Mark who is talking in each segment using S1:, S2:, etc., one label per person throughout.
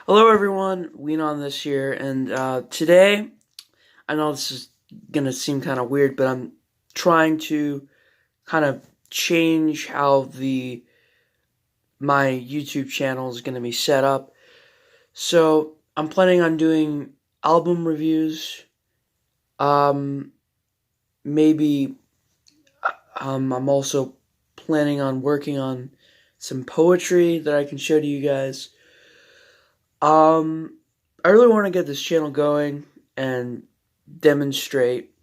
S1: Hello everyone, Ween on this year, and today, I know this is gonna seem kind of weird, but I'm trying to kind of change how the my YouTube channel is gonna be set up. So I'm planning on doing album reviews. Um, maybe I'm also planning on working on some poetry that I can show to you guys. Um, I really want to get this channel going and demonstrate,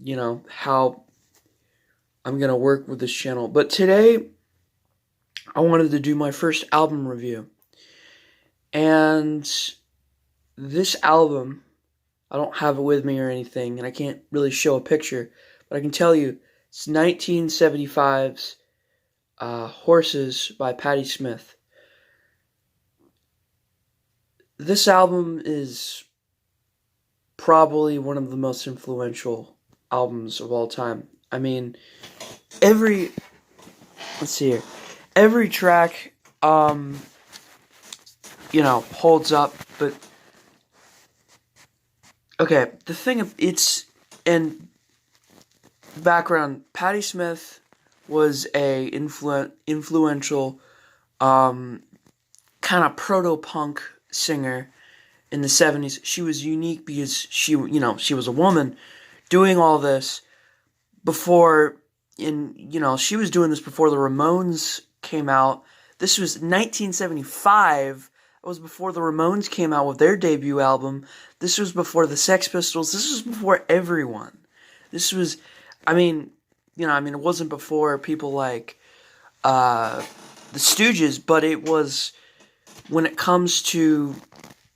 S1: how I'm going to work with this channel. But today, I wanted to do my first album review. And this album, I don't have it with me or anything, and I can't really show a picture, but I can tell you it's 1975's Horses by Patti Smith. This album is probably one of the most influential albums of all time. I mean, every let's see here, every track, holds up. But okay, the thing of it's and background. Patti Smith was a influential, kind of proto punk singer in the 70s. She was unique because she was a woman doing all this before, she was doing this before the Ramones came out. This was 1975. It was before the Ramones came out with their debut album. This was before the Sex Pistols. This was before everyone. This was, it wasn't before people like the Stooges, but it was when it comes to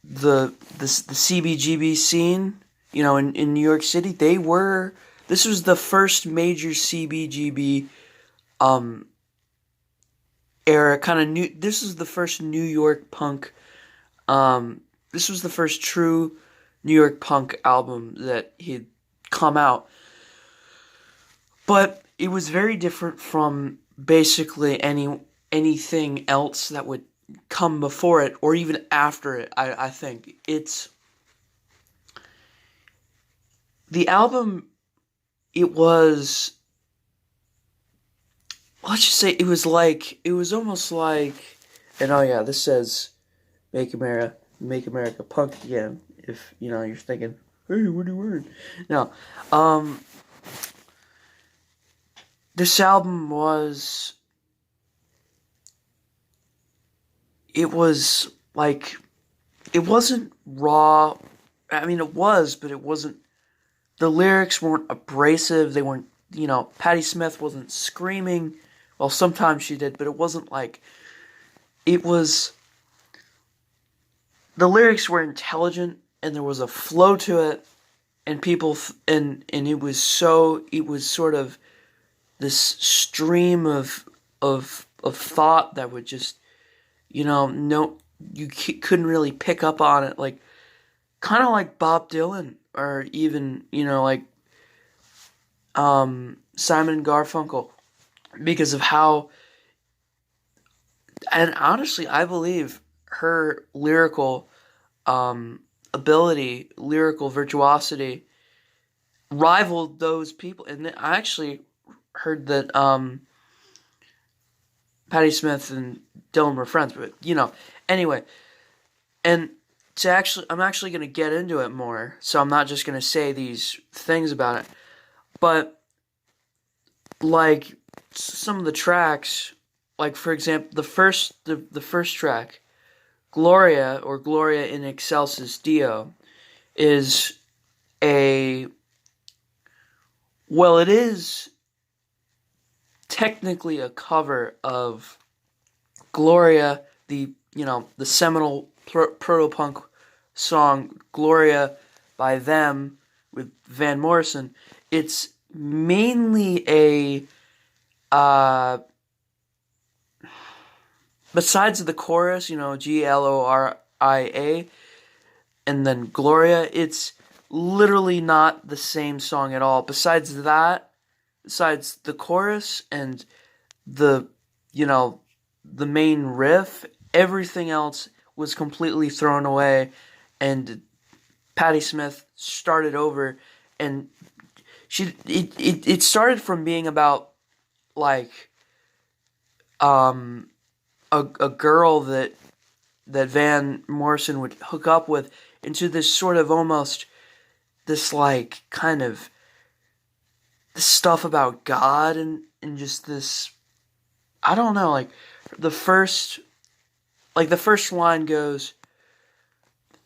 S1: the CBGB scene, in New York City. This was the first major CBGB era, kind of new. This is the first New York punk. This was the first true New York punk album that he'd come out. But it was very different from basically anything else that would come before it or even after it. I think it's the album. It was, let's just say, it was almost like, and oh yeah, this says make America punk again. If you're thinking, hey, what are you wearing? No, this album was, it was like, it wasn't raw. I mean, it was, but it wasn't. The lyrics weren't abrasive. They weren't, Patti Smith wasn't screaming. Well, sometimes she did, but it wasn't like, it was, the lyrics were intelligent and there was a flow to it, and and it was sort of this stream of thought that would just, no, you couldn't really pick up on it, like, kind of like Bob Dylan, or even, Simon and Garfunkel, because of how, and honestly, I believe her lyrical ability, lyrical virtuosity, rivaled those people. And I actually heard that Patti Smith and Dylan were friends, but anyway, and I'm actually going to get into it more, so I'm not just going to say these things about it. But, like, some of the tracks, like, for example, the first track, Gloria, or Gloria in Excelsis Deo, is it is technically a cover of Gloria, the seminal proto-punk song Gloria by them with Van Morrison. It's mainly besides the chorus, Gloria, and then Gloria, it's literally not the same song at all. Besides the chorus and the, the main riff, everything else was completely thrown away, and Patti Smith started over, and it started from being about like um a girl that Van Morrison would hook up with, into this sort of almost this like kind of this stuff about God, and just this, I don't know, like the first the first line goes,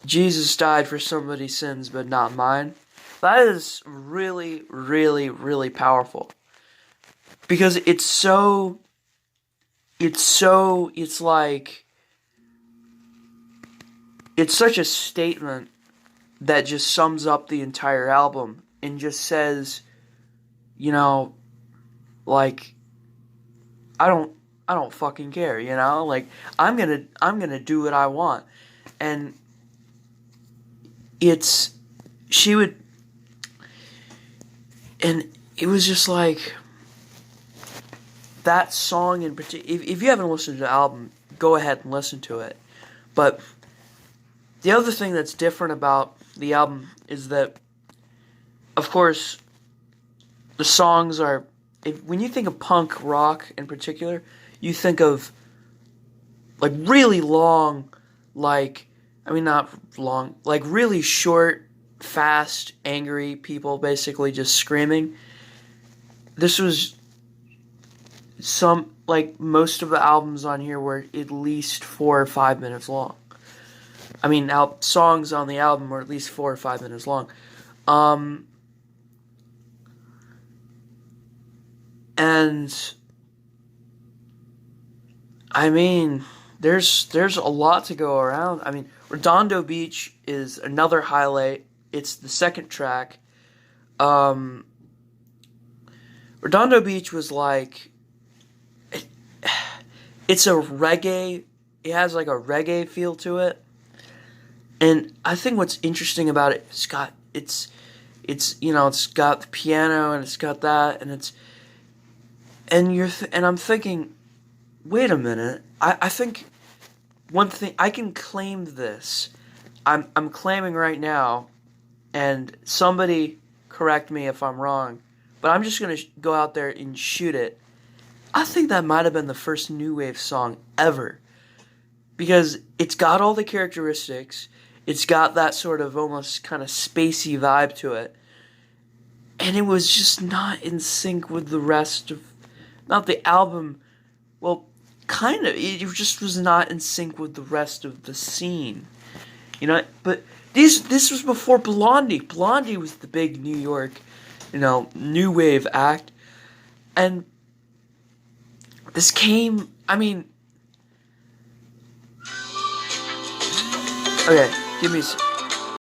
S1: Jesus died for somebody's sins but not mine. That is really, really, really powerful. Because it's like, it's such a statement that just sums up the entire album and just says, you know, like, I don't fucking care, you know? Like, I'm gonna do what I want. And she would, and it was just like, that song in particular, if you haven't listened to the album, go ahead and listen to it. But the other thing that's different about the album is that, of course, the songs are, when you think of punk rock in particular, you think of like really long, like, I mean, not long, like really short, fast, angry people basically just screaming. This was like most of the albums on here were at least 4 or 5 minutes long. I mean, songs on the album were at least 4 or 5 minutes long. And I mean, there's a lot to go around. I mean, Redondo Beach is another highlight. It's the second track. Redondo Beach was like, it's a reggae. It has like a reggae feel to it. And I think what's interesting about it, it's got the piano, and it's got that, and I'm thinking, wait a minute. I think one thing, I can claim this. I'm claiming right now, and somebody correct me if I'm wrong, but I'm just gonna go out there and shoot it. I think that might have been the first new wave song ever, because it's got all the characteristics. It's got that sort of almost kind of spacey vibe to it. And it was just not in sync with the rest of, not the album, well, kind of, it just was not in sync with the rest of the scene. You know, but this was before Blondie. Blondie was the big New York, new wave act. And this came, I mean, okay, give me a second.